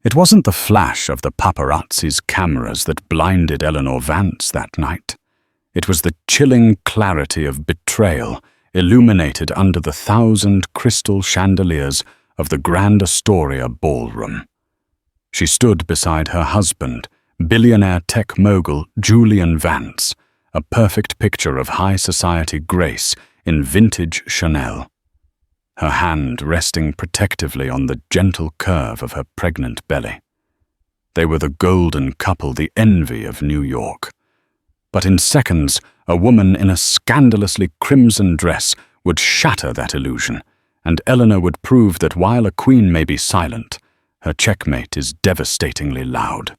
It wasn't the flash of the paparazzi's cameras that blinded Eleanor Vance that night. It was the chilling clarity of betrayal illuminated under the 1,000 crystal chandeliers of the Grand Astoria ballroom. She stood beside her husband, billionaire tech mogul Julian Vance, a perfect picture of high society grace in vintage Chanel, her hand resting protectively on the gentle curve of her pregnant belly. They were the golden couple, the envy of New York. But in seconds, a woman in a scandalously crimson dress would shatter that illusion, and Eleanor would prove that while a queen may be silent, her checkmate is devastatingly loud.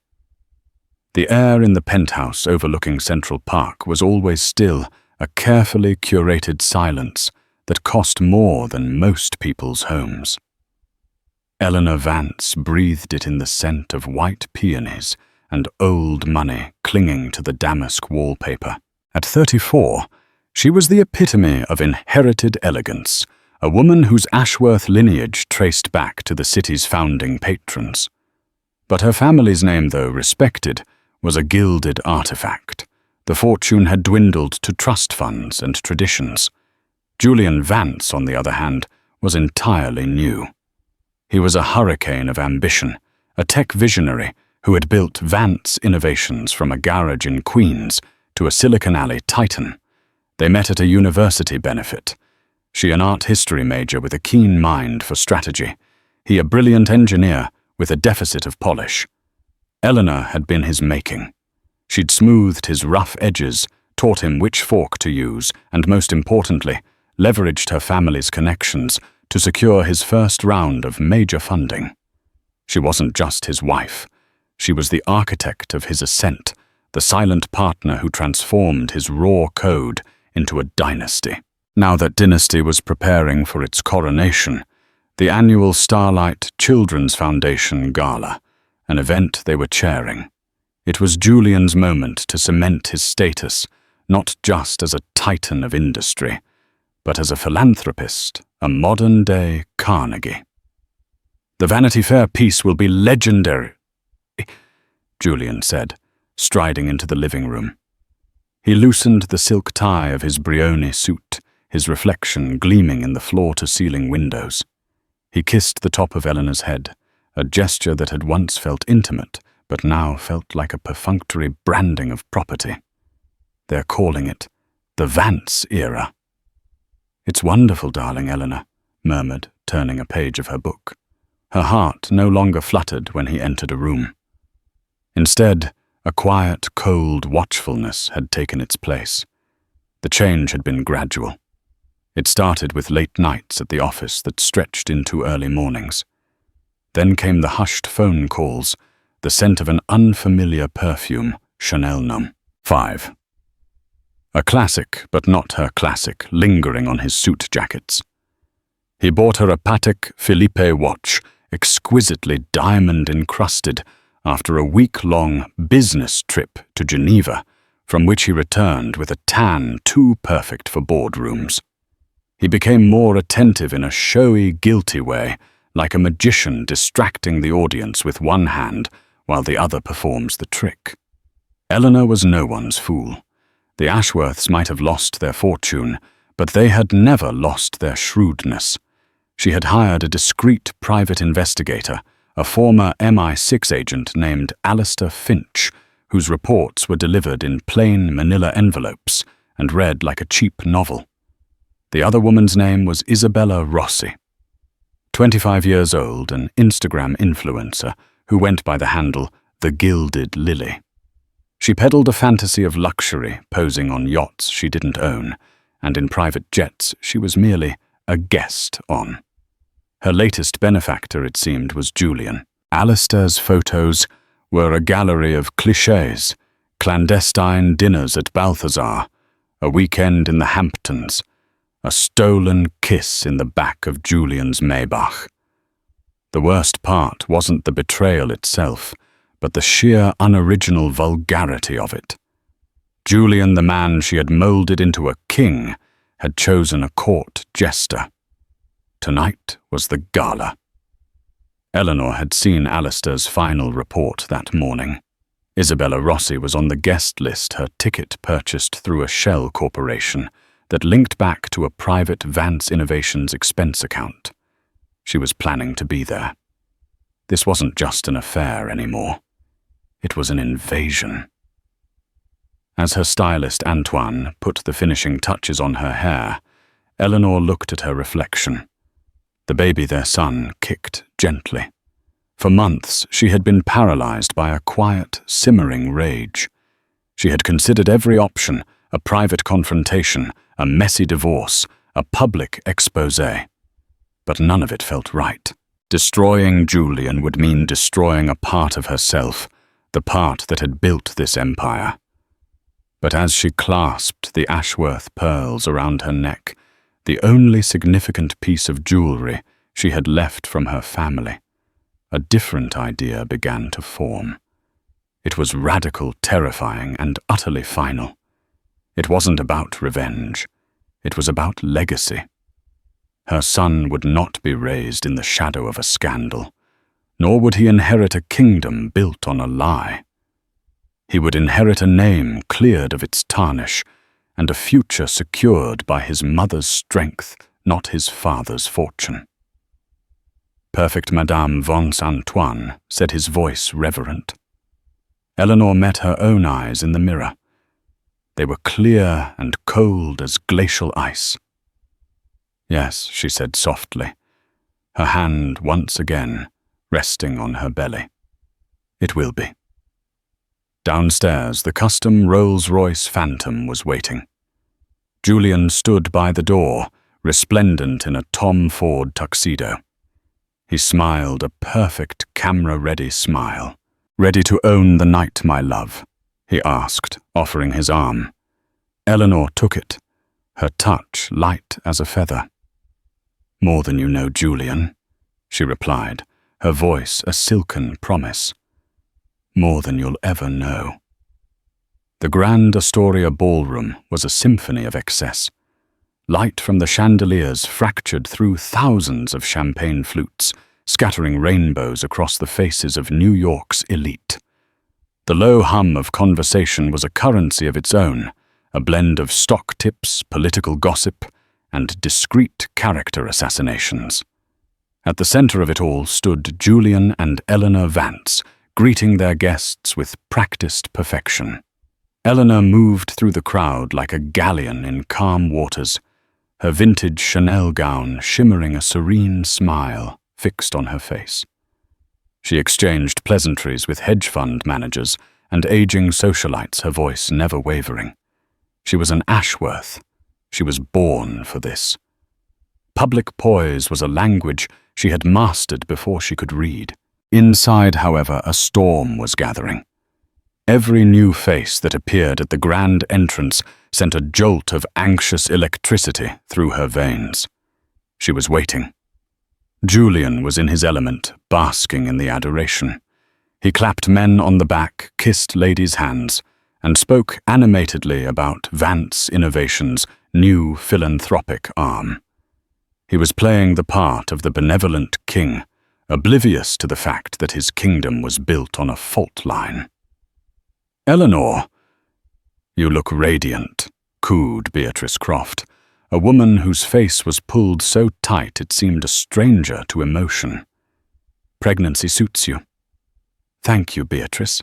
The air in the penthouse overlooking Central Park was always still, a carefully curated silence that cost more than most people's homes. Eleanor Vance breathed it in the scent of white peonies and old money clinging to the damask wallpaper. At 34, she was the epitome of inherited elegance, a woman whose Ashworth lineage traced back to the city's founding patrons. But her family's name, though respected, was a gilded artifact. The fortune had dwindled to trust funds and traditions. Julian Vance, on the other hand, was entirely new. He was a hurricane of ambition, a tech visionary who had built Vance Innovations from a garage in Queens to a Silicon Alley titan. They met at a university benefit. She an art history major with a keen mind for strategy. He a brilliant engineer with a deficit of polish. Eleanor had been his making. She'd smoothed his rough edges, taught him which fork to use, and most importantly, leveraged her family's connections to secure his first round of major funding. She wasn't just his wife. She was the architect of his ascent, the silent partner who transformed his raw code into a dynasty. Now that dynasty was preparing for its coronation, the annual Starlight Children's Foundation Gala, an event they were chairing. It was Julian's moment to cement his status, not just as a titan of industry, but as a philanthropist, a modern-day Carnegie. "The Vanity Fair piece will be legendary," Julian said, striding into the living room. He loosened the silk tie of his Brioni suit, his reflection gleaming in the floor-to-ceiling windows. He kissed the top of Eleanor's head, a gesture that had once felt intimate, but now felt like a perfunctory branding of property. "They're calling it the Vance era." "It's wonderful, darling," Eleanor murmured, turning a page of her book. Her heart no longer fluttered when he entered a room. Instead, a quiet, cold watchfulness had taken its place. The change had been gradual. It started with late nights at the office that stretched into early mornings. Then came the hushed phone calls, the scent of an unfamiliar perfume, Chanel Num. 5. A classic, but not her classic, lingering on his suit jackets. He bought her a Patek Philippe watch, exquisitely diamond-encrusted, after a week-long business trip to Geneva, from which he returned with a tan too perfect for boardrooms. He became more attentive in a showy, guilty way, like a magician distracting the audience with one hand while the other performs the trick. Eleanor was no one's fool. The Ashworths might have lost their fortune, but they had never lost their shrewdness. She had hired a discreet private investigator, a former MI6 agent named Alistair Finch, whose reports were delivered in plain manila envelopes and read like a cheap novel. The other woman's name was Isabella Rossi. 25 years old, an Instagram influencer who went by the handle The Gilded Lily. She peddled a fantasy of luxury, posing on yachts she didn't own, and in private jets she was merely a guest on. Her latest benefactor, it seemed, was Julian. Alistair's photos were a gallery of clichés, clandestine dinners at Balthazar, a weekend in the Hamptons, a stolen kiss in the back of Julian's Maybach. The worst part wasn't the betrayal itself, but the sheer unoriginal vulgarity of it. Julian, the man she had molded into a king, had chosen a court jester. Tonight was the gala. Eleanor had seen Alistair's final report that morning. Isabella Rossi was on the guest list, her ticket purchased through a shell corporation that linked back to a private Vance Innovations expense account. She was planning to be there. This wasn't just an affair anymore. It was an invasion. As her stylist Antoine put the finishing touches on her hair, Eleanor looked at her reflection. The baby, their son, kicked gently. For months, she had been paralyzed by a quiet, simmering rage. She had considered every option: a private confrontation, a messy divorce, a public exposé. But none of it felt right. Destroying Julian would mean destroying a part of herself, the part that had built this empire. But as she clasped the Ashworth pearls around her neck, the only significant piece of jewelry she had left from her family, a different idea began to form. It was radical, terrifying, and utterly final. It wasn't about revenge. It was about legacy. Her son would not be raised in the shadow of a scandal, nor would he inherit a kingdom built on a lie. He would inherit a name cleared of its tarnish, and a future secured by his mother's strength, not his father's fortune. Perfect Madame Vance Antoine, said his voice reverent. Eleanor met her own eyes in the mirror. They were clear and cold as glacial ice. Yes, she said softly, her hand once again resting on her belly. It will be. Downstairs, the custom Rolls-Royce Phantom was waiting. Julian stood by the door, resplendent in a Tom Ford tuxedo. He smiled, a perfect camera-ready smile. "Ready to own the night, my love?" he asked, offering his arm. Eleanor took it, her touch light as a feather. "More than you know, Julian," she replied, her voice a silken promise. "More than you'll ever know." The Grand Astoria ballroom was a symphony of excess. Light from the chandeliers fractured through thousands of champagne flutes, scattering rainbows across the faces of New York's elite. The low hum of conversation was a currency of its own, a blend of stock tips, political gossip, and discreet character assassinations. At the center of it all stood Julian and Eleanor Vance, greeting their guests with practiced perfection. Eleanor moved through the crowd like a galleon in calm waters, her vintage Chanel gown shimmering a serene smile fixed on her face. She exchanged pleasantries with hedge fund managers and aging socialites, her voice never wavering. She was an Ashworth. She was born for this. Public poise was a language she had mastered before she could read. Inside, however, a storm was gathering. Every new face that appeared at the grand entrance sent a jolt of anxious electricity through her veins. She was waiting. Julian was in his element, basking in the adoration. He clapped men on the back, kissed ladies' hands, and spoke animatedly about Vance Innovations' new philanthropic arm. He was playing the part of the benevolent king, oblivious to the fact that his kingdom was built on a fault line. "Eleanor, you look radiant," cooed Beatrice Croft, a woman whose face was pulled so tight it seemed a stranger to emotion. "Pregnancy suits you." "Thank you, Beatrice."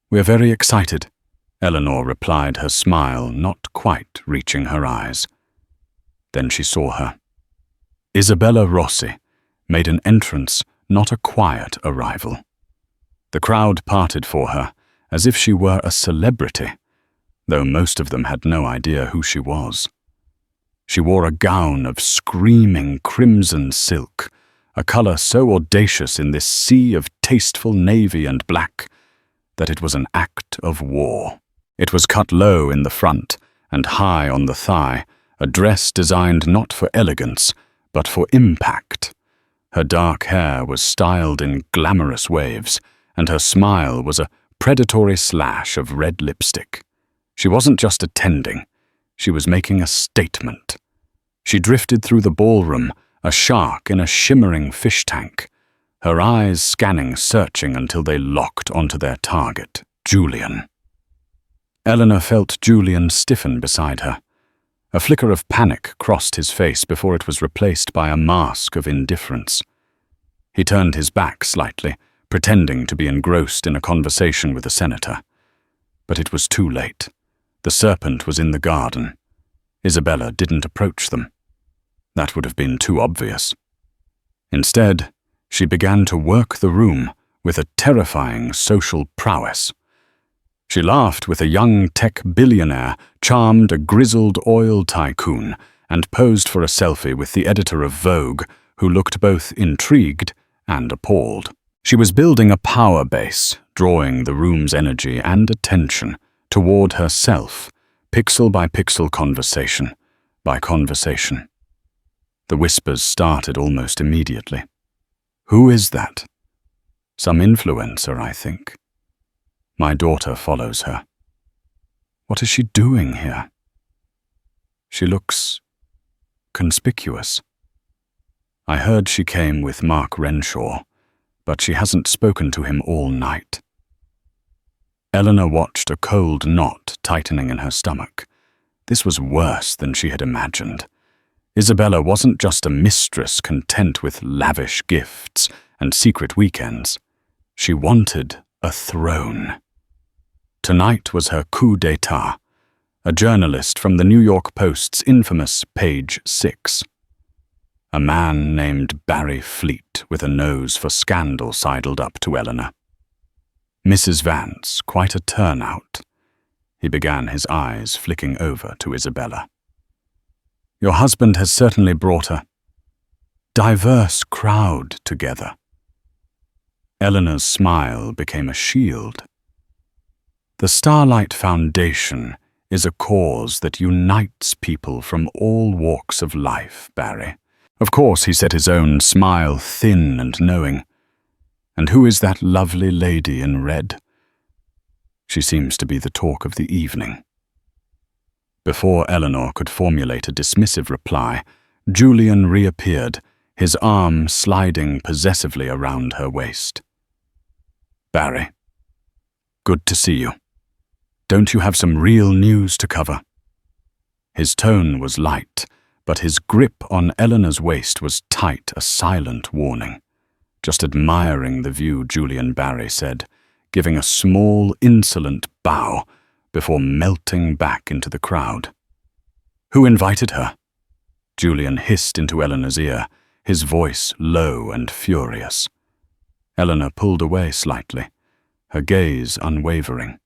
"We're very excited," Eleanor replied, her smile not quite reaching her eyes. Then she saw her. Isabella Rossi made an entrance, not a quiet arrival. The crowd parted for her, as if she were a celebrity, though most of them had no idea who she was. She wore a gown of screaming crimson silk, a color so audacious in this sea of tasteful navy and black that it was an act of war. It was cut low in the front and high on the thigh, a dress designed not for elegance, but for impact. Her dark hair was styled in glamorous waves, and her smile was a predatory slash of red lipstick. She wasn't just attending, she was making a statement. She drifted through the ballroom, a shark in a shimmering fish tank, her eyes scanning, searching until they locked onto their target, Julian. Eleanor felt Julian stiffen beside her. A flicker of panic crossed his face before it was replaced by a mask of indifference. He turned his back slightly, pretending to be engrossed in a conversation with the senator. But it was too late. The serpent was in the garden. Isabella didn't approach them. That would have been too obvious. Instead, she began to work the room with a terrifying social prowess. She laughed with a young tech billionaire, charmed a grizzled oil tycoon, and posed for a selfie with the editor of Vogue, who looked both intrigued and appalled. She was building a power base, drawing the room's energy and attention toward herself, pixel by pixel, conversation by conversation. The whispers started almost immediately. "Who is that?" "Some influencer, I think. My daughter follows her." "What is she doing here?" "She looks conspicuous. I heard she came with Mark Renshaw, but she hasn't spoken to him all night." Eleanor watched a cold knot tightening in her stomach. This was worse than she had imagined. Isabella wasn't just a mistress content with lavish gifts and secret weekends. She wanted a throne. Tonight was her coup d'etat, a journalist from the New York Post's infamous Page 6. A man named Barry Fleet with a nose for scandal sidled up to Eleanor. "Mrs. Vance, quite a turnout." He began, his eyes flicking over to Isabella. "Your husband has certainly brought a diverse crowd together." Eleanor's smile became a shield. "The Starlight Foundation is a cause that unites people from all walks of life, Barry." Of course, he set his own smile thin and knowing. "And who is that lovely lady in red?" "She seems to be the talk of the evening." Before Eleanor could formulate a dismissive reply, Julian reappeared, his arm sliding possessively around her waist. "Barry, good to see you. Don't you have some real news to cover?" His tone was light, but his grip on Eleanor's waist was tight, a silent warning. "Just admiring the view," Julian Barry said, giving a small, insolent bow before melting back into the crowd. "Who invited her?" Julian hissed into Eleanor's ear, his voice low and furious. Eleanor pulled away slightly, her gaze unwavering.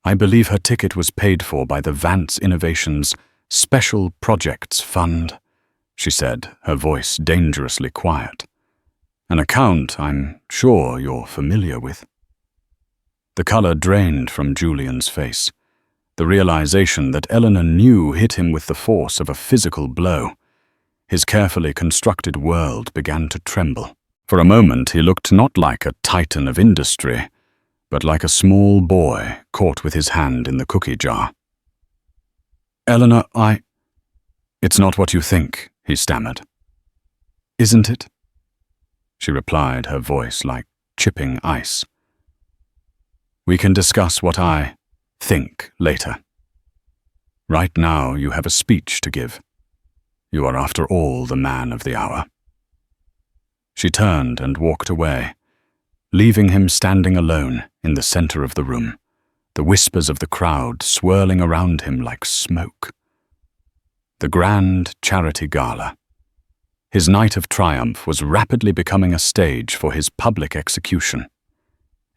"I believe her ticket was paid for by the Vance Innovations Special Projects Fund," she said, her voice dangerously quiet. "An account I'm sure you're familiar with." The color drained from Julian's face. The realization that Eleanor knew hit him with the force of a physical blow. His carefully constructed world began to tremble. For a moment he looked not like a titan of industry, but like a small boy caught with his hand in the cookie jar. "Eleanor, It's not what you think," he stammered. "Isn't it?" She replied, her voice like chipping ice. "We can discuss what I think later. Right now you have a speech to give. You are after all the man of the hour." She turned and walked away, leaving him standing alone in the center of the room, the whispers of the crowd swirling around him like smoke. The grand charity gala. His night of triumph was rapidly becoming a stage for his public execution.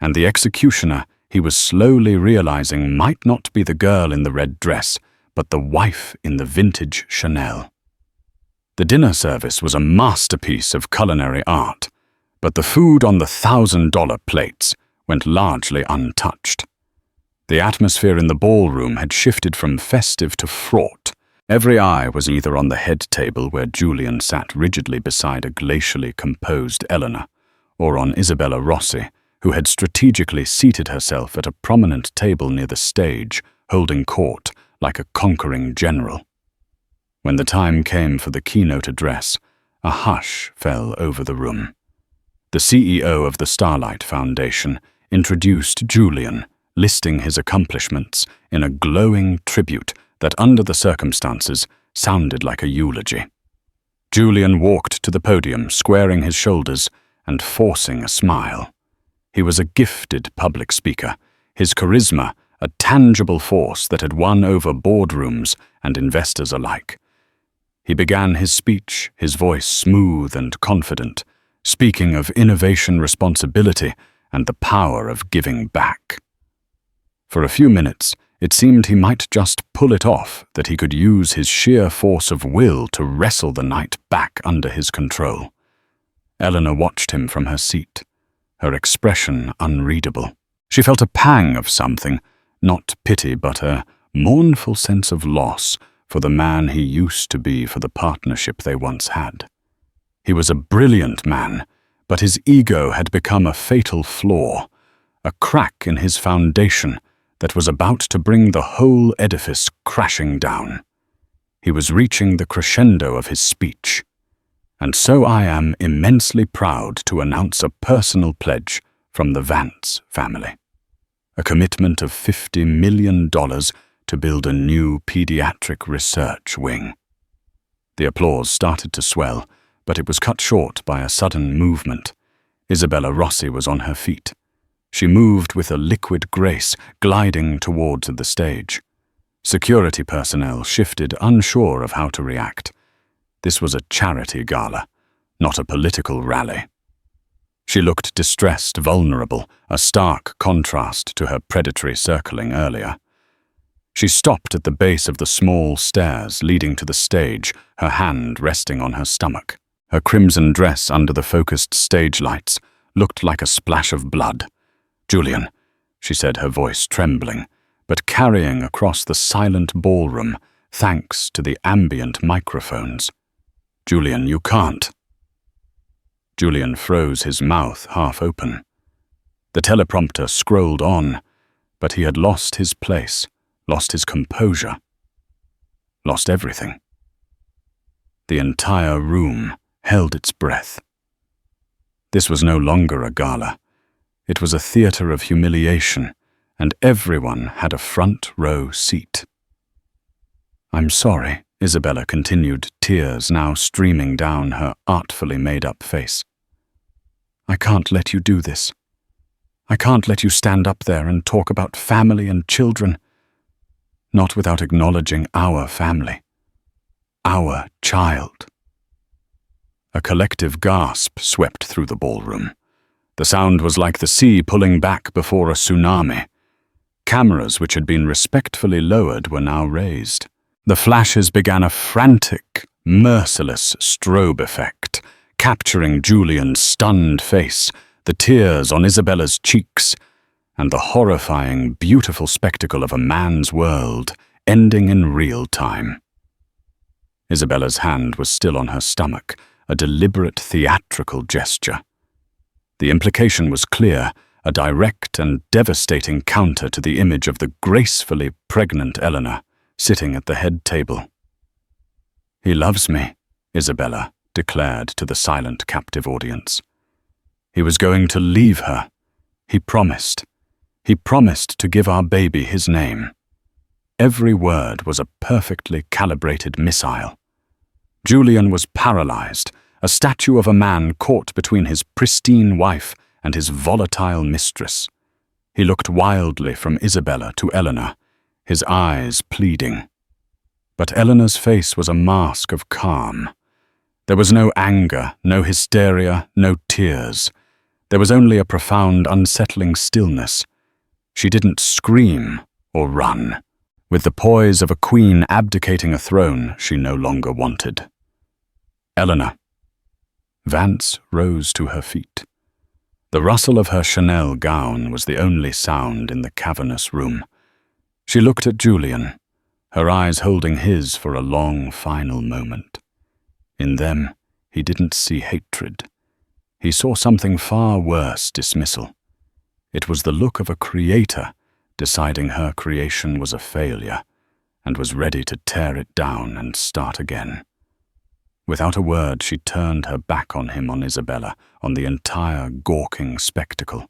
And the executioner, he was slowly realizing, might not be the girl in the red dress, but the wife in the vintage Chanel. The dinner service was a masterpiece of culinary art, but the food on the $1,000 plates went largely untouched. The atmosphere in the ballroom had shifted from festive to fraught. Every eye was either on the head table where Julian sat rigidly beside a glacially composed Eleanor, or on Isabella Rossi, who had strategically seated herself at a prominent table near the stage, holding court like a conquering general. When the time came for the keynote address, a hush fell over the room. The CEO of the Starlight Foundation introduced Julian, listing his accomplishments in a glowing tribute that, under the circumstances, sounded like a eulogy. Julian walked to the podium, squaring his shoulders and forcing a smile. He was a gifted public speaker, his charisma a tangible force that had won over boardrooms and investors alike. He began his speech, his voice smooth and confident, speaking of innovation responsibility and the power of giving back. For a few minutes, it seemed he might just pull it off, that he could use his sheer force of will to wrestle the night back under his control. Eleanor watched him from her seat, her expression unreadable. She felt a pang of something, not pity but a mournful sense of loss for the man he used to be, for the partnership they once had. He was a brilliant man, but his ego had become a fatal flaw, a crack in his foundation that was about to bring the whole edifice crashing down. He was reaching the crescendo of his speech. And so I am immensely proud to announce a personal pledge from the Vance family. A commitment of $50 million to build a new pediatric research wing. The applause started to swell, but it was cut short by a sudden movement. Isabella Rossi was on her feet. She moved with a liquid grace, gliding towards the stage. Security personnel shifted, unsure of how to react. This was a charity gala, not a political rally. She looked distressed, vulnerable, a stark contrast to her predatory circling earlier. She stopped at the base of the small stairs leading to the stage, her hand resting on her stomach. Her crimson dress under the focused stage lights looked like a splash of blood. "Julian," she said, her voice trembling, but carrying across the silent ballroom, thanks to the ambient microphones. "Julian, you can't." Julian froze, his mouth half open. The teleprompter scrolled on, but he had lost his place, lost his composure, lost everything. The entire room held its breath. This was no longer a gala. It was a theater of humiliation, and everyone had a front row seat. "I'm sorry," Isabella continued, tears now streaming down her artfully made-up face. "I can't let you do this. I can't let you stand up there and talk about family and children, not without acknowledging our family, our child." A collective gasp swept through the ballroom. The sound was like the sea pulling back before a tsunami. Cameras which had been respectfully lowered were now raised. The flashes began a frantic, merciless strobe effect, capturing Julian's stunned face, the tears on Isabella's cheeks, and the horrifying, beautiful spectacle of a man's world ending in real time. Isabella's hand was still on her stomach, a deliberate theatrical gesture. The implication was clear, a direct and devastating counter to the image of the gracefully pregnant Eleanor sitting at the head table. "He loves me," Isabella declared to the silent captive audience. "He was going to leave her. He promised. He promised to give our baby his name." Every word was a perfectly calibrated missile. Julian was paralyzed, a statue of a man caught between his pristine wife and his volatile mistress. He looked wildly from Isabella to Eleanor, his eyes pleading. But Eleanor's face was a mask of calm. There was no anger, no hysteria, no tears. There was only a profound, unsettling stillness. She didn't scream or run. With the poise of a queen abdicating a throne she no longer wanted. "Eleanor." Vance rose to her feet. The rustle of her Chanel gown was the only sound in the cavernous room. She looked at Julian, her eyes holding his for a long, final moment. In them, he didn't see hatred. He saw something far worse: dismissal. It was the look of a creator deciding her creation was a failure and was ready to tear it down and start again. Without a word, she turned her back on him, on Isabella, on the entire gawking spectacle,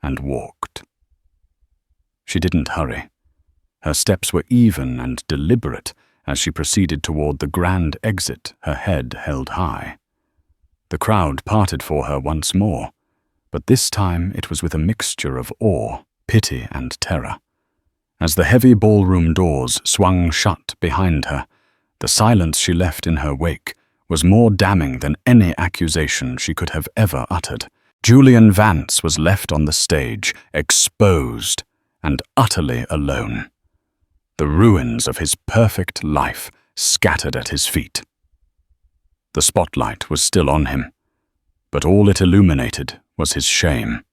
and walked. She didn't hurry. Her steps were even and deliberate as she proceeded toward the grand exit, her head held high. The crowd parted for her once more, but this time it was with a mixture of awe, pity, and terror. As the heavy ballroom doors swung shut behind her, the silence she left in her wake was more damning than any accusation she could have ever uttered. Julian Vance was left on the stage, exposed and utterly alone. The ruins of his perfect life scattered at his feet. The spotlight was still on him, but all it illuminated was his shame.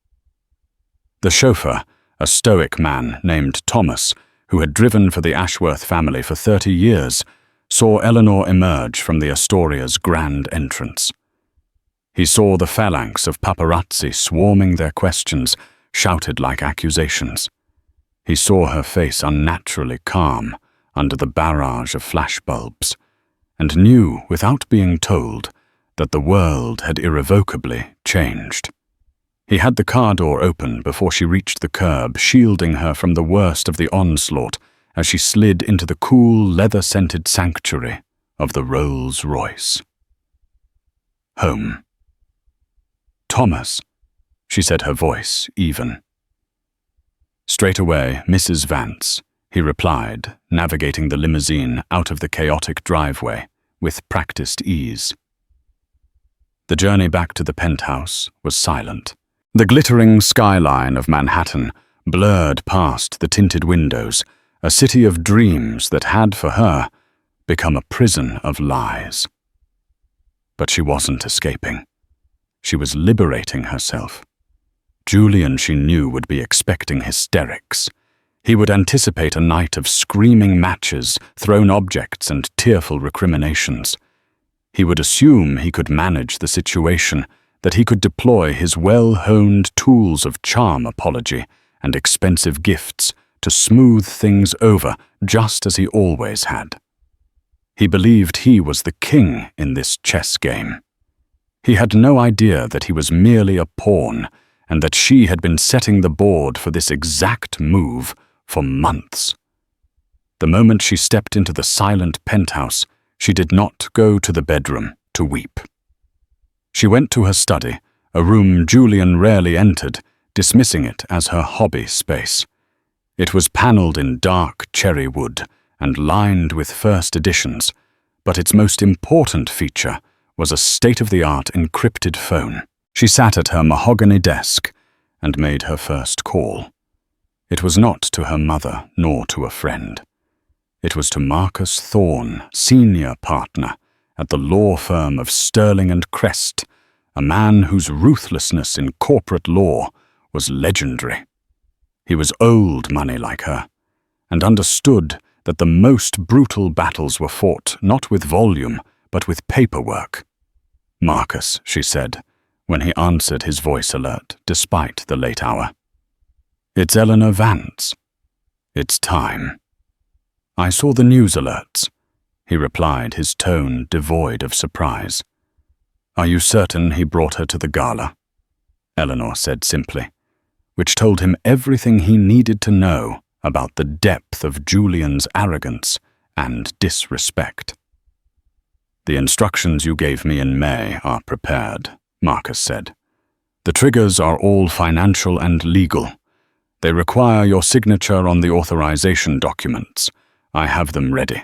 The chauffeur, a stoic man named Thomas, who had driven for the Ashworth family for 30 years, saw Eleanor emerge from the Astoria's grand entrance. He saw the phalanx of paparazzi swarming their questions, shouted like accusations. He saw her face unnaturally calm under the barrage of flashbulbs, and knew, without being told, that the world had irrevocably changed. He had the car door open before she reached the curb, shielding her from the worst of the onslaught as she slid into the cool, leather-scented sanctuary of the Rolls-Royce. Home. "Thomas," she said, her voice even. "Straight away, Mrs. Vance," he replied, navigating the limousine out of the chaotic driveway with practiced ease. The journey back to the penthouse was silent. The glittering skyline of Manhattan blurred past the tinted windows, a city of dreams that had, for her, become a prison of lies. But she wasn't escaping. She was liberating herself. Julian, she knew, would be expecting hysterics. He would anticipate a night of screaming matches, thrown objects, and tearful recriminations. He would assume he could manage the situation, that he could deploy his well-honed tools of charm apology and expensive gifts to smooth things over just as he always had. He believed he was the king in this chess game. He had no idea that he was merely a pawn, and that she had been setting the board for this exact move for months. The moment she stepped into the silent penthouse, she did not go to the bedroom to weep. She went to her study, a room Julian rarely entered, dismissing it as her hobby space. It was paneled in dark cherry wood and lined with first editions, but its most important feature was a state-of-the-art encrypted phone. She sat at her mahogany desk and made her first call. It was not to her mother nor to a friend. It was to Marcus Thorne, senior partner at the law firm of Sterling and Crest, a man whose ruthlessness in corporate law was legendary. He was old money like her, and understood that the most brutal battles were fought not with volume, but with paperwork. "Marcus," she said, when he answered his voice alert, despite the late hour. "It's Eleanor Vance. It's time." "I saw the news alerts," he replied, his tone devoid of surprise. "Are you certain he brought her to the gala?" Eleanor said simply, which told him everything he needed to know about the depth of Julian's arrogance and disrespect. "The instructions you gave me in May are prepared," Marcus said. "The triggers are all financial and legal. They require your signature on the authorization documents. I have them ready.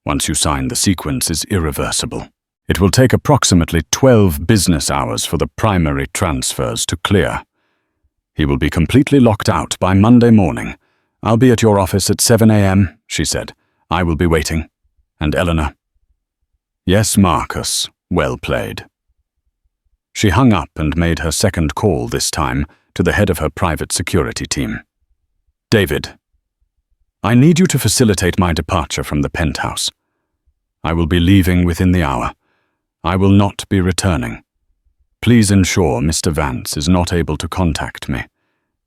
Once you sign, the sequence is irreversible. It will take approximately 12 business hours for the primary transfers to clear. He will be completely locked out by Monday morning. I'll be at your office at 7 a.m., she said. "I will be waiting. And Eleanor?" "Yes, Marcus. Well played." She hung up and made her second call, this time to the head of her private security team. "David, I need you to facilitate my departure from the penthouse. I will be leaving within the hour. I will not be returning. Please ensure Mr. Vance is not able to contact me.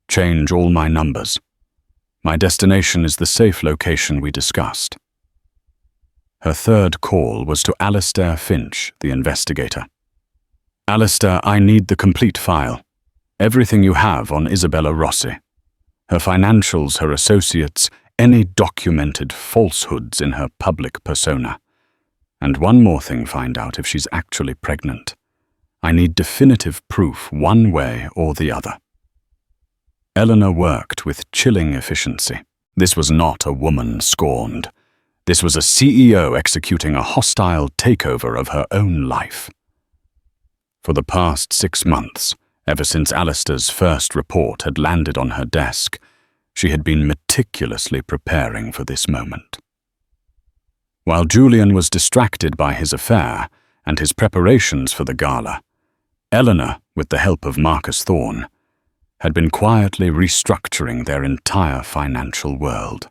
Change all my numbers. My destination is the safe location we discussed." Her third call was to Alistair Finch, the investigator. "Alistair, I need the complete file. Everything you have on Isabella Rossi. Her financials, her associates, any documented falsehoods in her public persona. And one more thing, find out if she's actually pregnant. I need definitive proof one way or the other." Eleanor worked with chilling efficiency. This was not a woman scorned. This was a CEO executing a hostile takeover of her own life. For the past 6 months, ever since Alistair's first report had landed on her desk, she had been meticulously preparing for this moment. While Julian was distracted by his affair and his preparations for the gala, Eleanor, with the help of Marcus Thorne, had been quietly restructuring their entire financial world.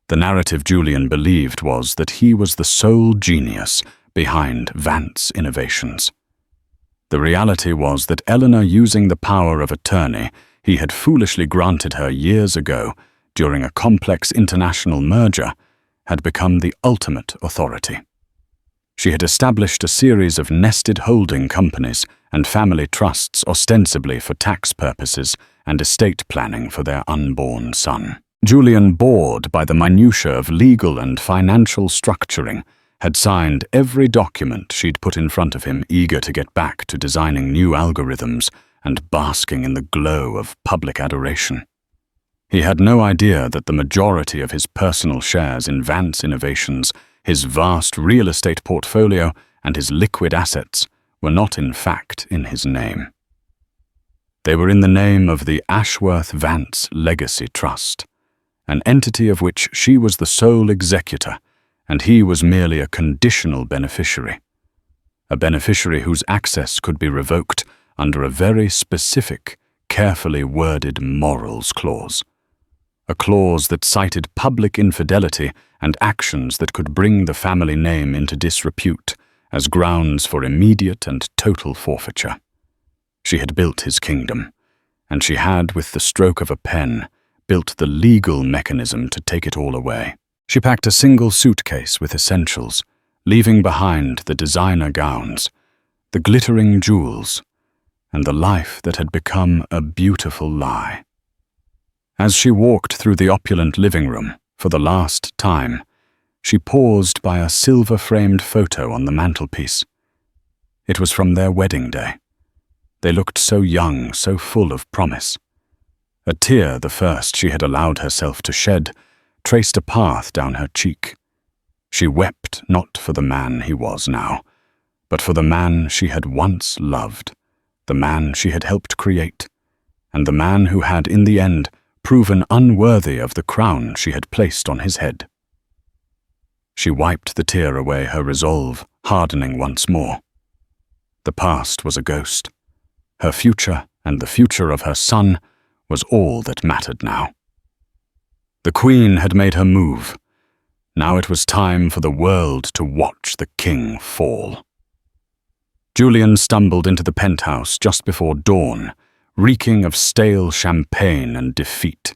The narrative Julian believed was that he was the sole genius behind Vance Innovations. The reality was that Eleanor, using the power of attorney he had foolishly granted her years ago during a complex international merger, had become the ultimate authority. She had established a series of nested holding companies and family trusts ostensibly for tax purposes and estate planning for their unborn son. Julian, bored by the minutiae of legal and financial structuring, had signed every document she'd put in front of him, eager to get back to designing new algorithms and basking in the glow of public adoration. He had no idea that the majority of his personal shares in Vance Innovations, his vast real estate portfolio, and his liquid assets were not in fact in his name. They were in the name of the Ashworth Vance Legacy Trust, an entity of which she was the sole executor, and he was merely a conditional beneficiary. A beneficiary whose access could be revoked under a very specific, carefully worded morals clause. A clause that cited public infidelity and actions that could bring the family name into disrepute as grounds for immediate and total forfeiture. She had built his kingdom, and she had, with the stroke of a pen, built the legal mechanism to take it all away. She packed a single suitcase with essentials, leaving behind the designer gowns, the glittering jewels, and the life that had become a beautiful lie. As she walked through the opulent living room, for the last time, she paused by a silver-framed photo on the mantelpiece. It was from their wedding day. They looked so young, so full of promise. A tear, the first she had allowed herself to shed, traced a path down her cheek. She wept not for the man he was now, but for the man she had once loved, the man she had helped create, and the man who had, in the end, proven unworthy of the crown she had placed on his head. She wiped the tear away, her resolve hardening once more. The past was a ghost. Her future and the future of her son was all that mattered now. The Queen had made her move. Now it was time for the world to watch the king fall. Julian stumbled into the penthouse just before dawn, reeking of stale champagne and defeat.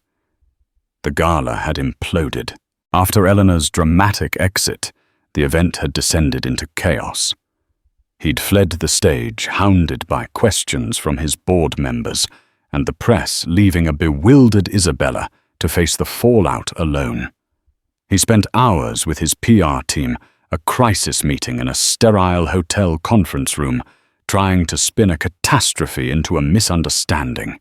The gala had imploded. After Eleanor's dramatic exit, the event had descended into chaos. He'd fled the stage, hounded by questions from his board members, and the press, leaving a bewildered Isabella to face the fallout alone. He spent hours with his PR team, a crisis meeting in a sterile hotel conference room, trying to spin a catastrophe into a misunderstanding.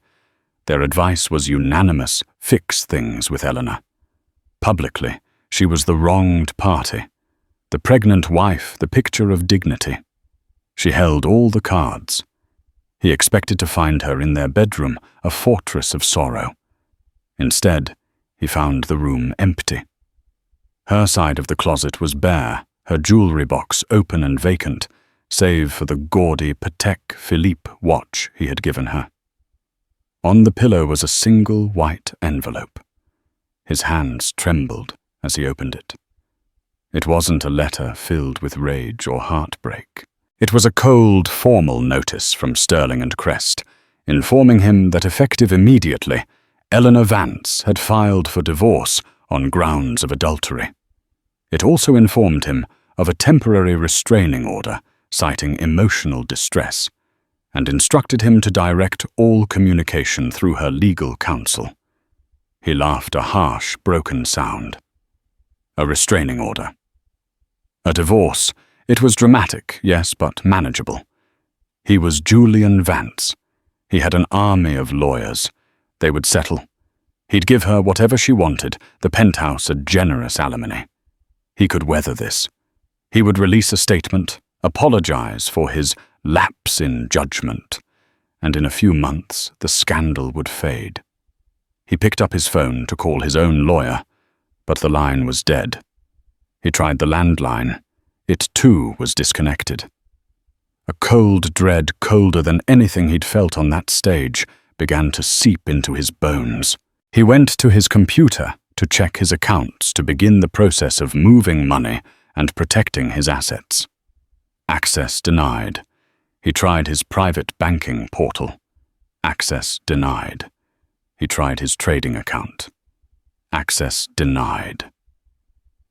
Their advice was unanimous: fix things with Eleanor. Publicly, she was the wronged party. The pregnant wife, the picture of dignity. She held all the cards. He expected to find her in their bedroom, a fortress of sorrow. Instead, he found the room empty. Her side of the closet was bare, her jewelry box open and vacant, save for the gaudy Patek Philippe watch he had given her. On the pillow was a single white envelope. His hands trembled as he opened it. It wasn't a letter filled with rage or heartbreak. It was a cold, formal notice from Sterling and Crest, informing him that, effective immediately, Eleanor Vance had filed for divorce on grounds of adultery. It also informed him of a temporary restraining order citing emotional distress, and instructed him to direct all communication through her legal counsel. He laughed a harsh, broken sound. A restraining order. A divorce. It was dramatic, yes, but manageable. He was Julian Vance. He had an army of lawyers. They would settle. He'd give her whatever she wanted, the penthouse a generous alimony. He could weather this. He would release a statement, apologize for his lapse in judgment, and in a few months the scandal would fade. He picked up his phone to call his own lawyer, but the line was dead. He tried the landline. It too was disconnected. A cold dread, colder than anything he'd felt on that stage, began to seep into his bones. He went to his computer to check his accounts to begin the process of moving money and protecting his assets. Access denied. He tried his private banking portal. Access denied. He tried his trading account. Access denied.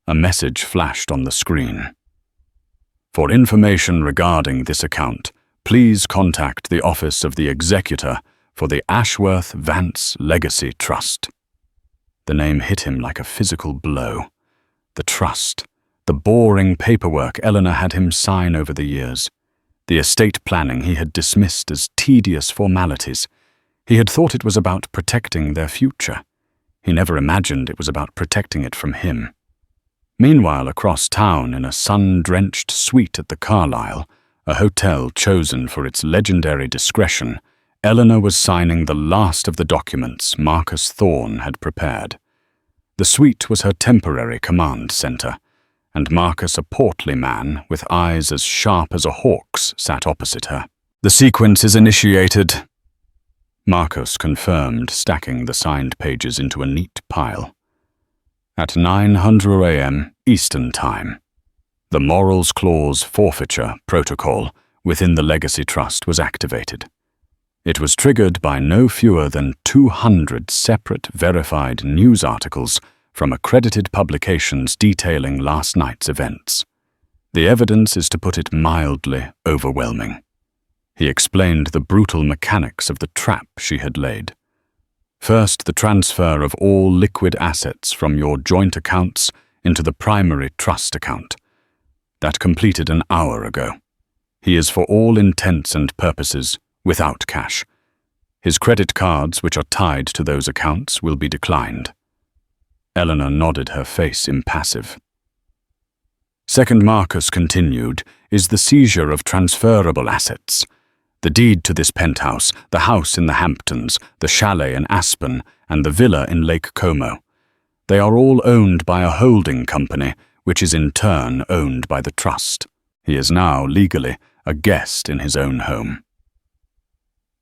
A message flashed on the screen. For information regarding this account, please contact the Office of the Executor for the Ashworth Vance Legacy Trust. The name hit him like a physical blow. The trust, the boring paperwork Eleanor had him sign over the years, the estate planning he had dismissed as tedious formalities. He had thought it was about protecting their future. He never imagined it was about protecting it from him. Meanwhile, across town, in a sun-drenched suite at the Carlisle, a hotel chosen for its legendary discretion, Eleanor was signing the last of the documents Marcus Thorne had prepared. The suite was her temporary command center, and Marcus, a portly man with eyes as sharp as a hawk's, sat opposite her. "The sequence is initiated," Marcus confirmed, stacking the signed pages into a neat pile. At 9:00 a.m. Eastern Time, the Morals Clause forfeiture protocol within the Legacy Trust was activated. It was triggered by no fewer than 200 separate verified news articles from accredited publications detailing last night's events. The evidence is, to put it mildly, overwhelming. He explained the brutal mechanics of the trap she had laid. First, the transfer of all liquid assets from your joint accounts into the primary trust account. That completed an hour ago. He is, for all intents and purposes, without cash. His credit cards, which are tied to those accounts, will be declined. Eleanor nodded, her face impassive. Second, Marcus continued, is the seizure of transferable assets. The deed to this penthouse, the house in the Hamptons, the chalet in Aspen, and the villa in Lake Como. They are all owned by a holding company, which is in turn owned by the trust. He is now, legally, a guest in his own home.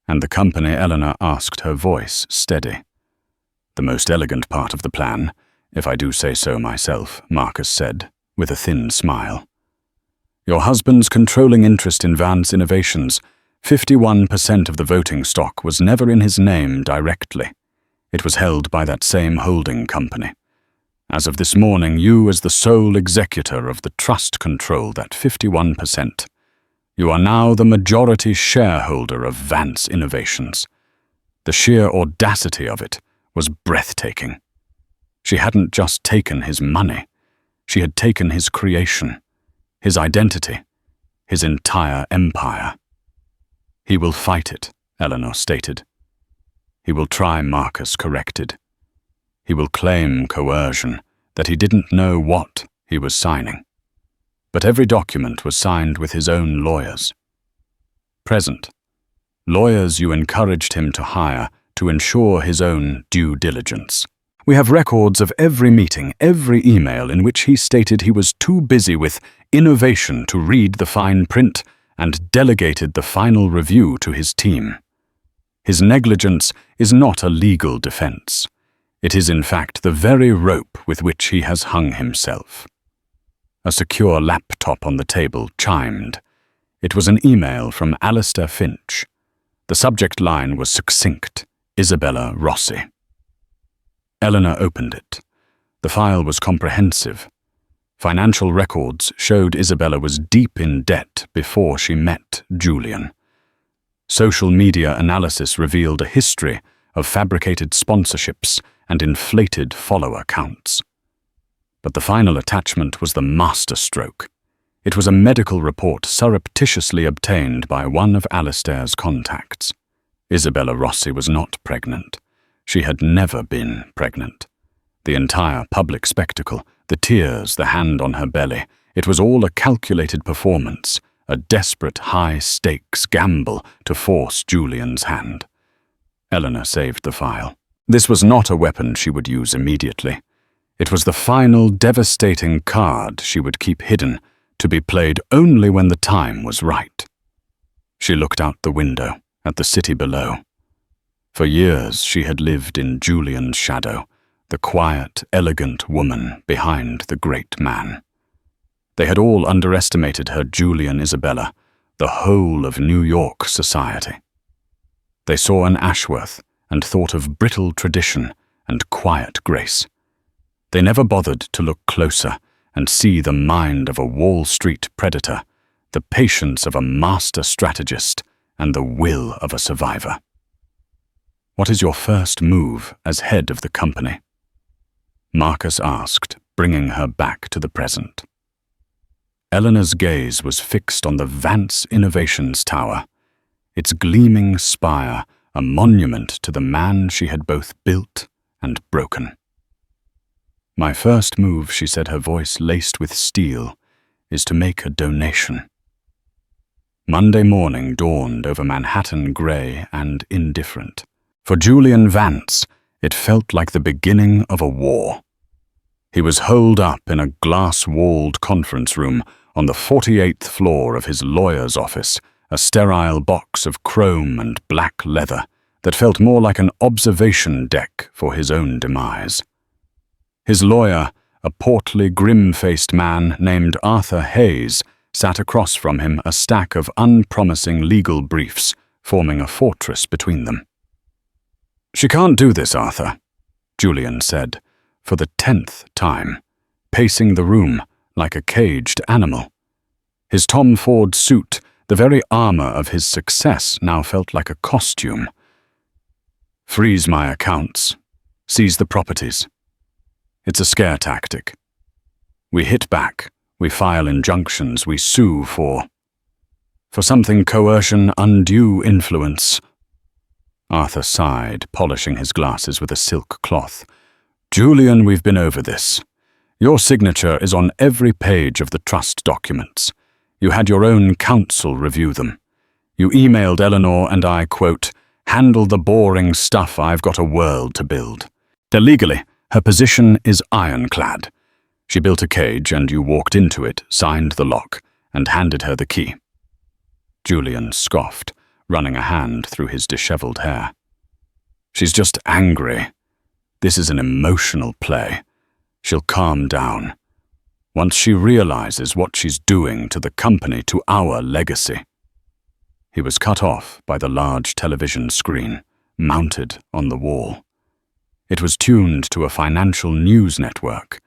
And the company, Eleanor asked, her voice steady. The most elegant part of the plan, if I do say so myself, Marcus said, with a thin smile. Your husband's controlling interest in Vance Innovations, 51% of the voting stock, was never in his name directly. It was held by that same holding company. As of this morning, you, as the sole executor of the trust, control that 51%. You are now the majority shareholder of Vance Innovations. The sheer audacity of it was breathtaking. She hadn't just taken his money. She had taken his creation, his identity, his entire empire. He will fight it, Eleanor stated. He will try, Marcus corrected. He will claim coercion, that he didn't know what he was signing. But every document was signed with his own lawyers. Present. Lawyers you encouraged him to hire to ensure his own due diligence. We have records of every meeting, every email in which he stated he was too busy with innovation to read the fine print and delegated the final review to his team. His negligence is not a legal defense. It is in fact the very rope with which he has hung himself. A secure laptop on the table chimed. It was an email from Alistair Finch. The subject line was succinct, Isabella Rossi. Eleanor opened it. The file was comprehensive. Financial records showed Isabella was deep in debt before she met Julian. Social media analysis revealed a history of fabricated sponsorships and inflated follower counts. But the final attachment was the masterstroke. It was a medical report surreptitiously obtained by one of Alistair's contacts. Isabella Rossi was not pregnant. She had never been pregnant. The entire public spectacle, the tears, the hand on her belly, it was all a calculated performance, a desperate high-stakes gamble to force Julian's hand. Eleanor saved the file. This was not a weapon she would use immediately. It was the final devastating card she would keep hidden, to be played only when the time was right. She looked out the window at the city below. For years she had lived in Julian's shadow, the quiet, elegant woman behind the great man. They had all underestimated her Julian Isabella, the whole of New York society. They saw an Ashworth and thought of brittle tradition and quiet grace. They never bothered to look closer and see the mind of a Wall Street predator, the patience of a master strategist, and the will of a survivor. "What is your first move as head of the company?" Marcus asked, bringing her back to the present. Eleanor's gaze was fixed on the Vance Innovations Tower, its gleaming spire a monument to the man she had both built and broken. "My first move," she said, her voice laced with steel, "is to make a donation." Monday morning dawned over Manhattan gray and indifferent. For Julian Vance, it felt like the beginning of a war. He was holed up in a glass-walled conference room on the 48th floor of his lawyer's office, a sterile box of chrome and black leather that felt more like an observation deck for his own demise. His lawyer, a portly, grim-faced man named Arthur Hayes, sat across from him, a stack of unpromising legal briefs forming a fortress between them. "She can't do this, Arthur," Julian said, for the 10th time, pacing the room like a caged animal. His Tom Ford suit, the very armor of his success, now felt like a costume. "Freeze my accounts. Seize the properties. It's a scare tactic. We hit back, we file injunctions, we sue for something coercion, undue influence." Arthur sighed, polishing his glasses with a silk cloth. "Julian, we've been over this. Your signature is on every page of the trust documents. You had your own counsel review them. You emailed Eleanor and I, quote, handle the boring stuff, I've got a world to build. Legally, her position is ironclad. She built a cage and you walked into it, signed the lock, and handed her the key." Julian scoffed, running a hand through his disheveled hair. "She's just angry. This is an emotional play. She'll calm down. Once she realizes what she's doing to the company, to our legacy." He was cut off by the large television screen, mounted on the wall. It was tuned to a financial news network,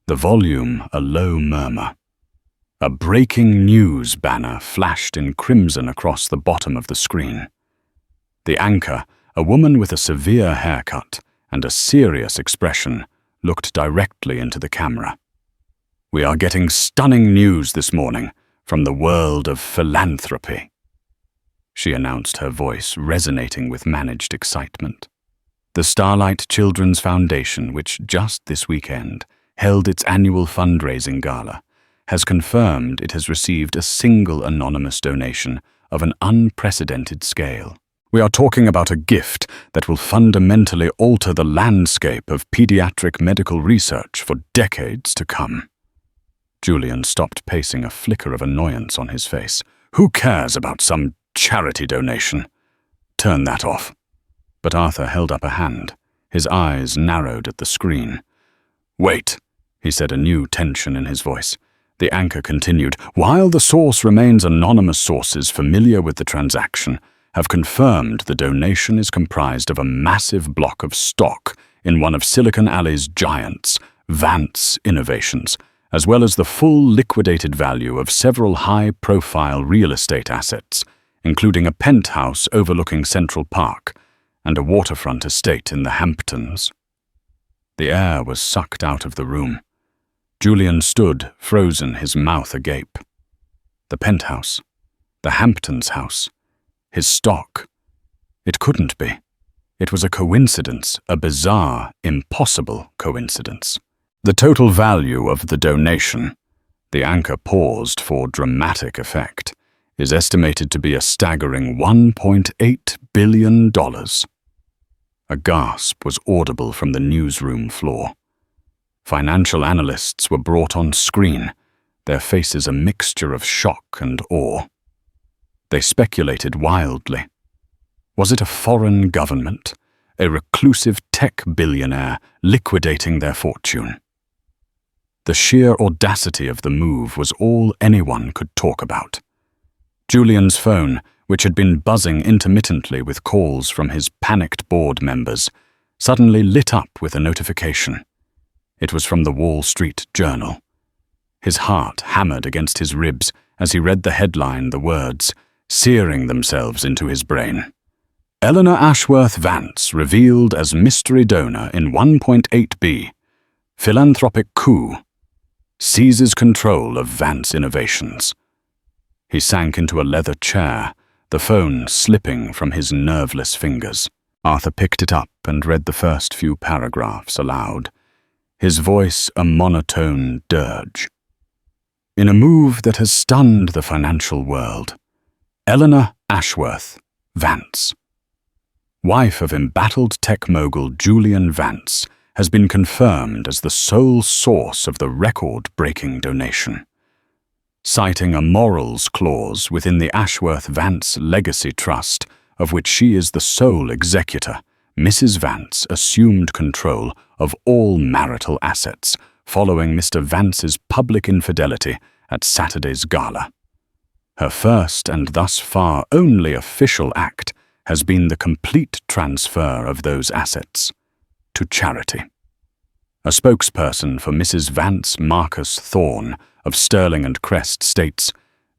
the volume a low murmur. A breaking news banner flashed in crimson across the bottom of the screen. The anchor, a woman with a severe haircut and a serious expression, looked directly into the camera. "We are getting stunning news this morning from the world of philanthropy," she announced, her voice resonating with managed excitement. The Starlight Children's Foundation, which just this weekend held its annual fundraising gala, has confirmed it has received a single anonymous donation of an unprecedented scale. "We are talking about a gift that will fundamentally alter the landscape of pediatric medical research for decades to come." Julian stopped pacing, a flicker of annoyance on his face. "Who cares about some charity donation? Turn that off." But Arthur held up a hand. His eyes narrowed at the screen. "Wait," he said, a new tension in his voice. The anchor continued, "While the source remains anonymous, sources familiar with the transaction have confirmed the donation is comprised of a massive block of stock in one of Silicon Alley's giants, Vance Innovations, as well as the full liquidated value of several high-profile real estate assets, including a penthouse overlooking Central Park and a waterfront estate in the Hamptons. The air was sucked out of the room. Julian stood, frozen, his mouth agape. The penthouse, the Hamptons house, his stock. It couldn't be. It was a coincidence, a bizarre, impossible coincidence. The total value of the donation, the anchor paused for dramatic effect, is estimated to be a staggering $1.8 billion. A gasp was audible from the newsroom floor. Financial analysts were brought on screen, their faces a mixture of shock and awe. They speculated wildly. Was it a foreign government, a reclusive tech billionaire liquidating their fortune? The sheer audacity of the move was all anyone could talk about. Julian's phone, which had been buzzing intermittently with calls from his panicked board members, suddenly lit up with a notification. It was from the Wall Street Journal. His heart hammered against his ribs as he read the headline, the words, searing themselves into his brain. Eleanor Ashworth Vance revealed as mystery donor in 1.8B. Philanthropic coup. Seizes control of Vance Innovations. He sank into a leather chair, the phone slipping from his nerveless fingers. Arthur picked it up and read the first few paragraphs aloud, his voice a monotone dirge. In a move that has stunned the financial world, Eleanor Ashworth Vance, wife of embattled tech mogul Julian Vance, has been confirmed as the sole source of the record-breaking donation. Citing a morals clause within the Ashworth-Vance Legacy Trust, of which she is the sole executor, Mrs. Vance assumed control of all marital assets following Mr. Vance's public infidelity at Saturday's gala. Her first and thus far only official act has been the complete transfer of those assets to charity. A spokesperson for Mrs. Vance Marcus Thorne of Sterling and Crest states,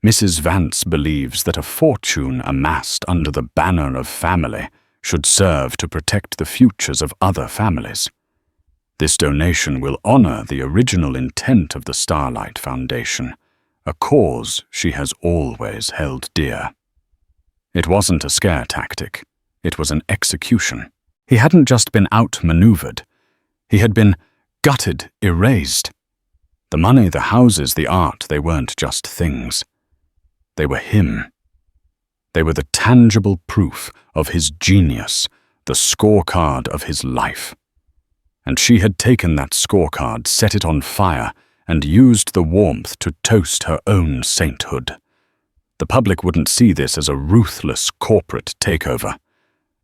Mrs. Vance believes that a fortune amassed under the banner of family should serve to protect the futures of other families. This donation will honor the original intent of the Starlight Foundation, a cause she has always held dear. It wasn't a scare tactic. It was an execution. He hadn't just been outmaneuvered. He had been gutted, erased. The money, the houses, the art, they weren't just things. They were him. They were the tangible proof of his genius, the scorecard of his life. And she had taken that scorecard, set it on fire, and used the warmth to toast her own sainthood. The public wouldn't see this as a ruthless corporate takeover.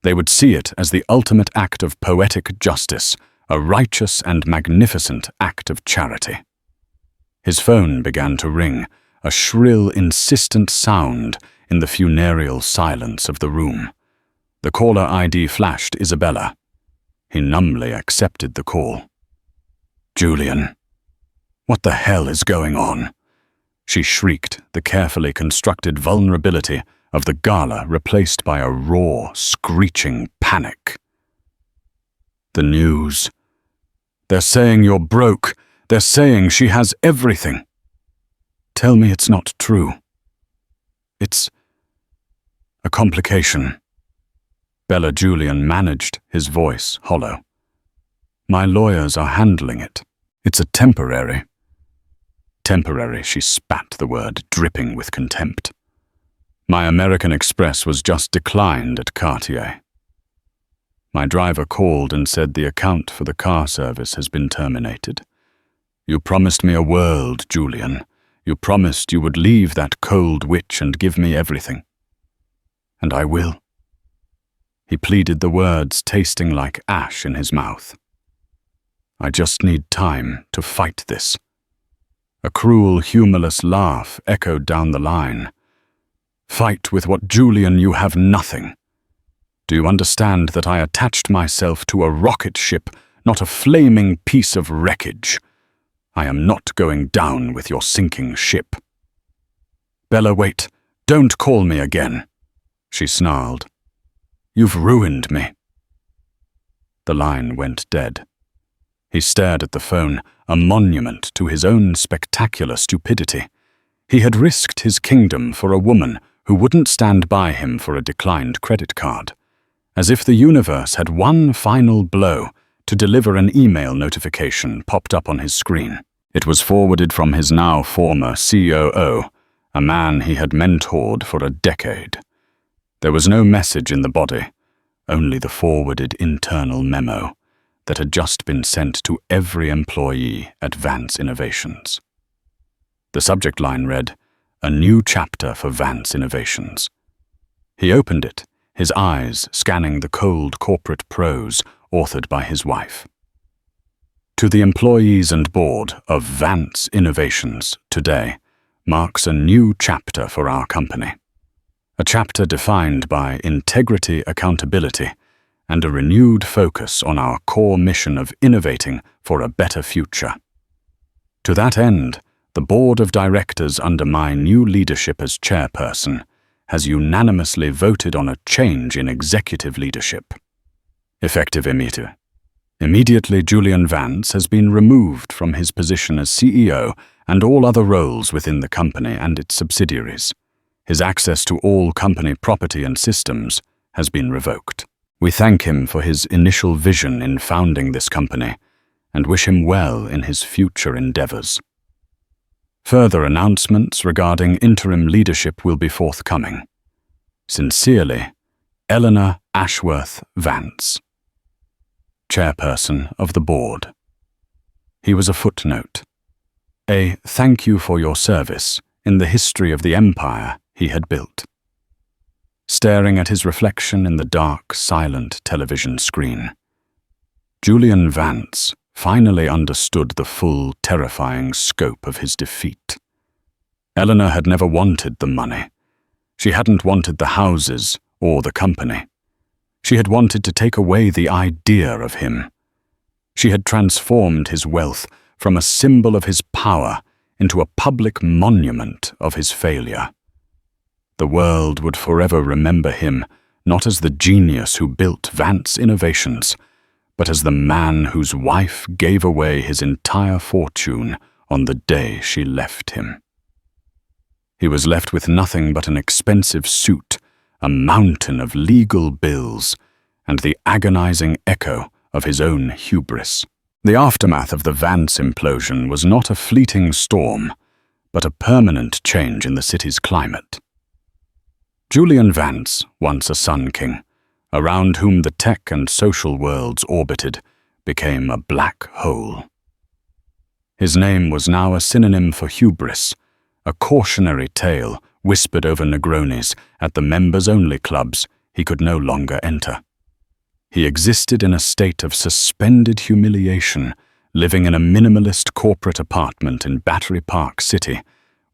They would see it as the ultimate act of poetic justice, a righteous and magnificent act of charity. His phone began to ring, a shrill, insistent sound in the funereal silence of the room. The caller ID flashed Isabella. He numbly accepted the call. Julian. What the hell is going on? She shrieked, the carefully constructed vulnerability of the Gala replaced by a raw, screeching panic. The news. They're saying you're broke. They're saying she has everything. Tell me it's not true. It's a complication. Bella Julian managed, his voice hollow. My lawyers are handling it. It's a temporary. Temporary, she spat the word, dripping with contempt. My American Express was just declined at Cartier. My driver called and said the account for the car service has been terminated. You promised me a world, Julian. You promised you would leave that cold witch and give me everything. And I will. He pleaded the words tasting like ash in his mouth. I just need time to fight this. A cruel, humorless laugh echoed down the line. Fight with what, Julian, you have nothing. Do you understand that I attached myself to a rocket ship, not a flaming piece of wreckage? I am not going down with your sinking ship." "Bella, wait. Don't call me again," she snarled. "You've ruined me." The line went dead. He stared at the phone, a monument to his own spectacular stupidity. He had risked his kingdom for a woman who wouldn't stand by him for a declined credit card. As if the universe had one final blow to deliver, an email notification popped up on his screen. It was forwarded from his now former COO, a man he had mentored for a decade. There was no message in the body, only the forwarded internal memo that had just been sent to every employee at Vance Innovations. The subject line read, "A new chapter for Vance Innovations." He opened it, his eyes scanning the cold corporate prose authored by his wife. "To the employees and board of Vance Innovations, today marks a new chapter for our company. A chapter defined by integrity, accountability, and a renewed focus on our core mission of innovating for a better future. To that end, the board of directors under my new leadership as chairperson has unanimously voted on a change in executive leadership. Effective immediately, Julian Vance has been removed from his position as CEO and all other roles within the company and its subsidiaries. His access to all company property and systems has been revoked. We thank him for his initial vision in founding this company and wish him well in his future endeavors. Further announcements regarding interim leadership will be forthcoming. Sincerely, Eleanor Ashworth Vance, Chairperson of the Board." He was a footnote, a thank you for your service in the history of the empire he had built. Staring at his reflection in the dark, silent television screen, Julian Vance finally understood the full, terrifying scope of his defeat. Eleanor had never wanted the money. She hadn't wanted the houses or the company. She had wanted to take away the idea of him. She had transformed his wealth from a symbol of his power into a public monument of his failure. The world would forever remember him not as the genius who built Vance Innovations, but as the man whose wife gave away his entire fortune on the day she left him. He was left with nothing but an expensive suit, a mountain of legal bills, and the agonizing echo of his own hubris. The aftermath of the Vance implosion was not a fleeting storm, but a permanent change in the city's climate. Julian Vance, once a Sun King, around whom the tech and social worlds orbited, became a black hole. His name was now a synonym for hubris, a cautionary tale whispered over Negronis at the members-only clubs he could no longer enter. He existed in a state of suspended humiliation, living in a minimalist corporate apartment in Battery Park City,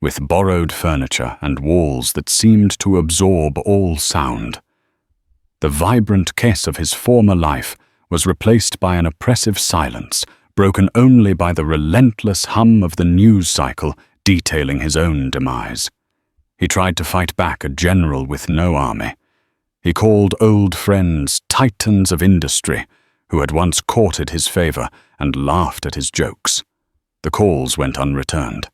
with borrowed furniture and walls that seemed to absorb all sound. The vibrant kiss of his former life was replaced by an oppressive silence, broken only by the relentless hum of the news cycle detailing his own demise. He tried to fight back a general with no army. He called old friends titans of industry who had once courted his favor and laughed at his jokes. The calls went unreturned.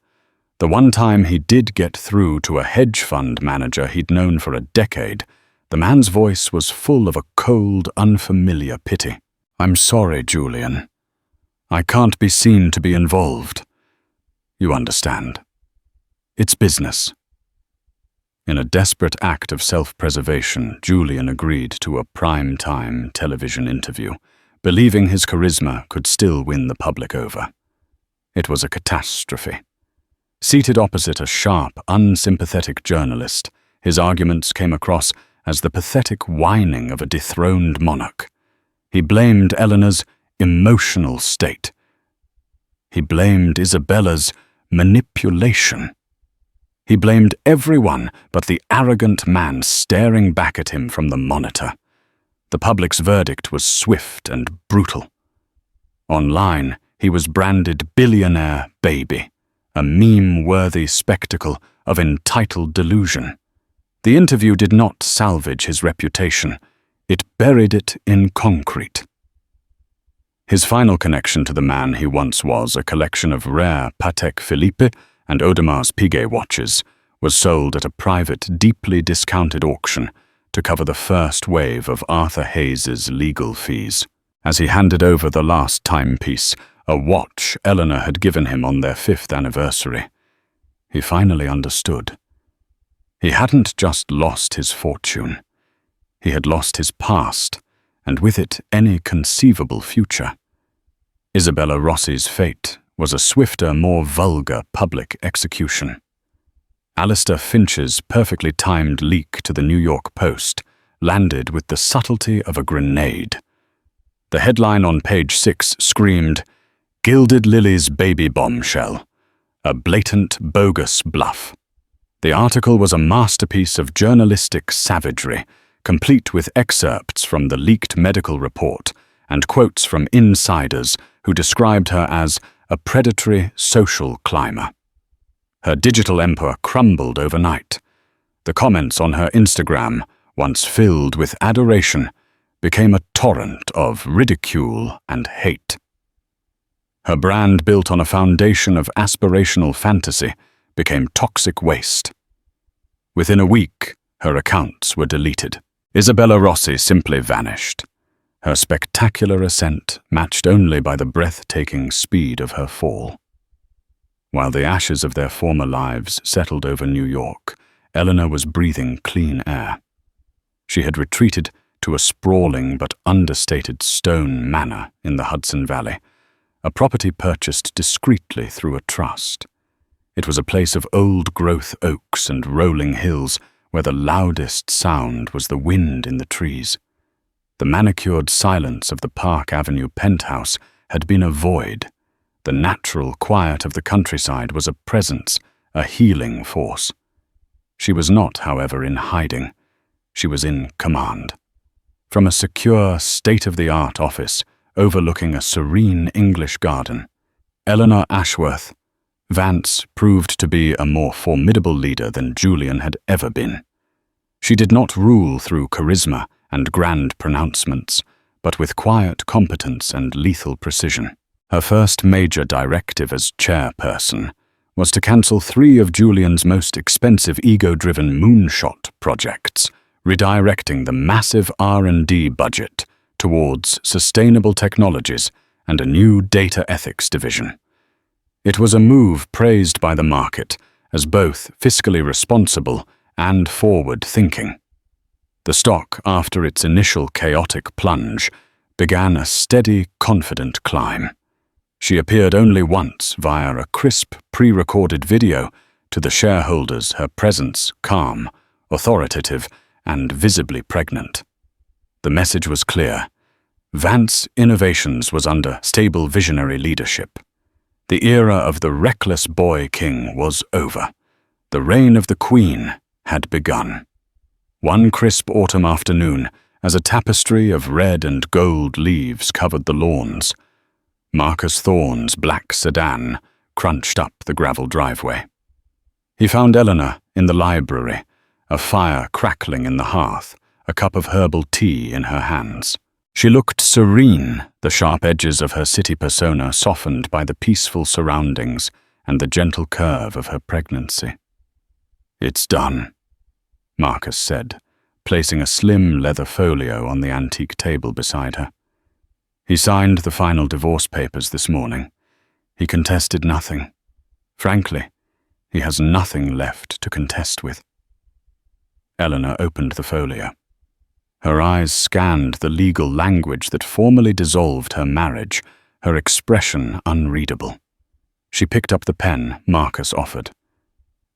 The one time he did get through to a hedge fund manager he'd known for a decade, the man's voice was full of a cold, unfamiliar pity. "I'm sorry, Julian. I can't be seen to be involved. You understand. It's business." In a desperate act of self-preservation, Julian agreed to a prime-time television interview, believing his charisma could still win the public over. It was a catastrophe. Seated opposite a sharp, unsympathetic journalist, his arguments came across as the pathetic whining of a dethroned monarch. He blamed Eleanor's emotional state. He blamed Isabella's manipulation. He blamed everyone but the arrogant man staring back at him from the monitor. The public's verdict was swift and brutal. Online, he was branded Billionaire Baby, a meme-worthy spectacle of entitled delusion. The interview did not salvage his reputation. It buried it in concrete. His final connection to the man he once was, a collection of rare Patek Philippe and Audemar's Piguet watches, was sold at a private, deeply discounted auction to cover the first wave of Arthur Hayes's legal fees. As he handed over the last timepiece, a watch Eleanor had given him on their 5th anniversary, he finally understood. He hadn't just lost his fortune. He had lost his past, and with it any conceivable future. Isabella Rossi's fate was a swifter, more vulgar public execution. Alistair Finch's perfectly timed leak to the New York Post landed with the subtlety of a grenade. The headline on page 6 screamed, "Gilded Lily's baby bombshell, a blatant, bogus bluff." The article was a masterpiece of journalistic savagery, complete with excerpts from the leaked medical report and quotes from insiders who described her as a predatory social climber. Her digital empire crumbled overnight. The comments on her Instagram, once filled with adoration, became a torrent of ridicule and hate. Her brand, built on a foundation of aspirational fantasy, became toxic waste. Within a week, her accounts were deleted. Isabella Rossi simply vanished, her spectacular ascent matched only by the breathtaking speed of her fall. While the ashes of their former lives settled over New York, Eleanor was breathing clean air. She had retreated to a sprawling but understated stone manor in the Hudson Valley, a property purchased discreetly through a trust. It was a place of old-growth oaks and rolling hills where the loudest sound was the wind in the trees. The manicured silence of the Park Avenue penthouse had been a void. The natural quiet of the countryside was a presence, a healing force. She was not, however, in hiding. She was in command. From a secure, state-of-the-art office overlooking a serene English garden, Eleanor Ashworth, Vance proved to be a more formidable leader than Julian had ever been. She did not rule through charisma and grand pronouncements, but with quiet competence and lethal precision. Her first major directive as chairperson was to cancel 3 of Julian's most expensive ego-driven moonshot projects, redirecting the massive R&D budget towards sustainable technologies and a new data ethics division. It was a move praised by the market as both fiscally responsible and forward-thinking. The stock, after its initial chaotic plunge, began a steady, confident climb. She appeared only once via a crisp, pre-recorded video to the shareholders, her presence calm, authoritative, and visibly pregnant. The message was clear. Vance Innovations was under stable visionary leadership. The era of the reckless boy king was over. The reign of the queen had begun. One crisp autumn afternoon, as a tapestry of red and gold leaves covered the lawns, Marcus Thorne's black sedan crunched up the gravel driveway. He found Eleanor in the library, a fire crackling in the hearth, a cup of herbal tea in her hands. She looked serene, the sharp edges of her city persona softened by the peaceful surroundings and the gentle curve of her pregnancy. "It's done," Marcus said, placing a slim leather folio on the antique table beside her. He signed the final divorce papers this morning. He contested nothing. Frankly, he has nothing left to contest with. Eleanor opened the folio. Her eyes scanned the legal language that formally dissolved her marriage, her expression unreadable. She picked up the pen Marcus offered.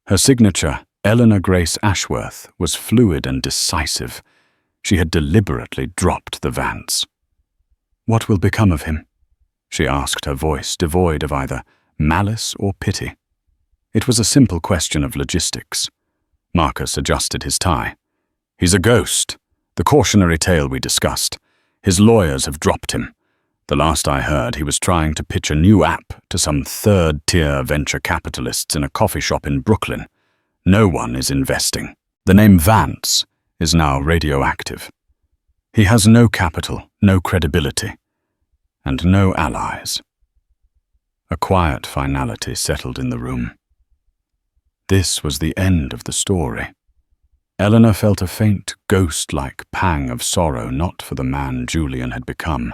Her signature, Eleanor Grace Ashworth, was fluid and decisive. She had deliberately dropped the Vance. "What will become of him?" she asked, her voice devoid of either malice or pity. It was a simple question of logistics. Marcus adjusted his tie. "He's a ghost. The cautionary tale we discussed. His lawyers have dropped him. The last I heard, he was trying to pitch a new app to some third-tier venture capitalists in a coffee shop in Brooklyn. No one is investing. The name Vance is now radioactive. He has no capital, no credibility, and no allies. A quiet finality settled in the room. This was the end of the story. Eleanor felt a faint, ghost-like pang of sorrow, not for the man Julian had become,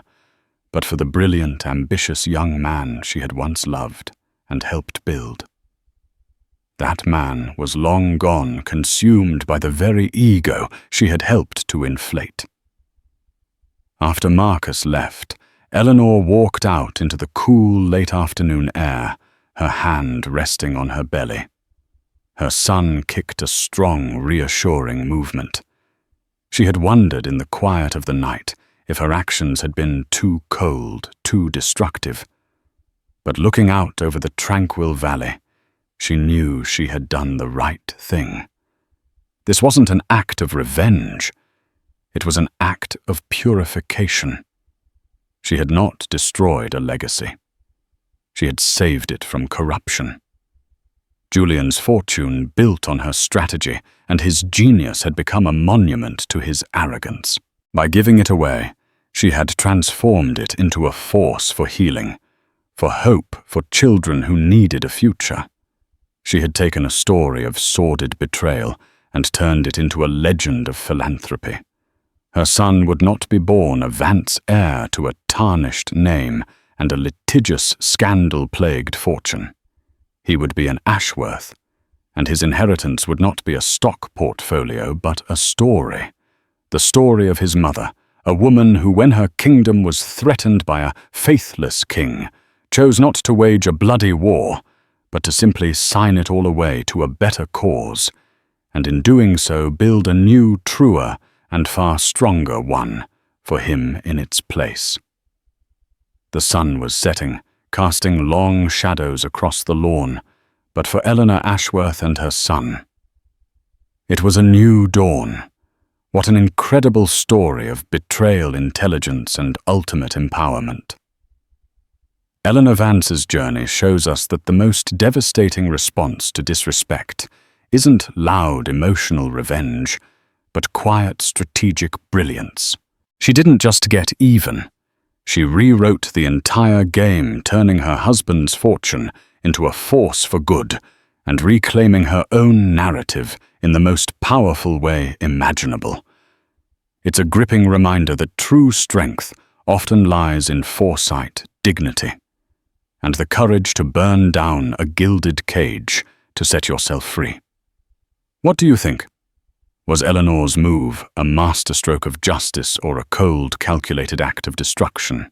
but for the brilliant, ambitious young man she had once loved and helped build. That man was long gone, consumed by the very ego she had helped to inflate. After Marcus left, Eleanor walked out into the cool, late-afternoon air, her hand resting on her belly. Her son kicked a strong, reassuring movement. She had wondered in the quiet of the night if her actions had been too cold, too destructive. But looking out over the tranquil valley, she knew she had done the right thing. This wasn't an act of revenge. It was an act of purification. She had not destroyed a legacy. She had saved it from corruption. Julian's fortune built on her strategy, and his genius had become a monument to his arrogance. By giving it away, she had transformed it into a force for healing, for hope for children who needed a future. She had taken a story of sordid betrayal and turned it into a legend of philanthropy. Her son would not be born a Vance heir to a tarnished name and a litigious, scandal-plagued fortune. He would be an Ashworth, and his inheritance would not be a stock portfolio but a story. The story of his mother, a woman who, when her kingdom was threatened by a faithless king, chose not to wage a bloody war, but to simply sign it all away to a better cause, and in doing so build a new, truer, and far stronger one for him in its place. The sun was setting, casting long shadows across the lawn, but for Eleanor Ashworth and her son, it was a new dawn. What an incredible story of betrayal, intelligence, and ultimate empowerment. Eleanor Vance's journey shows us that the most devastating response to disrespect isn't loud, emotional revenge, but quiet, strategic brilliance. She didn't just get even. She rewrote the entire game, turning her husband's fortune into a force for good and reclaiming her own narrative in the most powerful way imaginable. It's a gripping reminder that true strength often lies in foresight, dignity, and the courage to burn down a gilded cage to set yourself free. What do you think? Was Eleanor's move a masterstroke of justice or a cold, calculated act of destruction?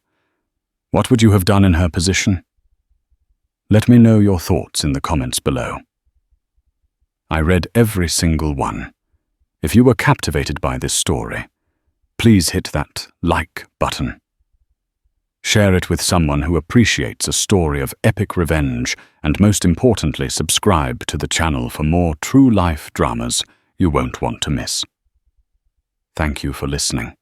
What would you have done in her position? Let me know your thoughts in the comments below. I read every single one. If you were captivated by this story, please hit that like button. Share it with someone who appreciates a story of epic revenge, and most importantly, subscribe to the channel for more true-life dramas you won't want to miss. Thank you for listening.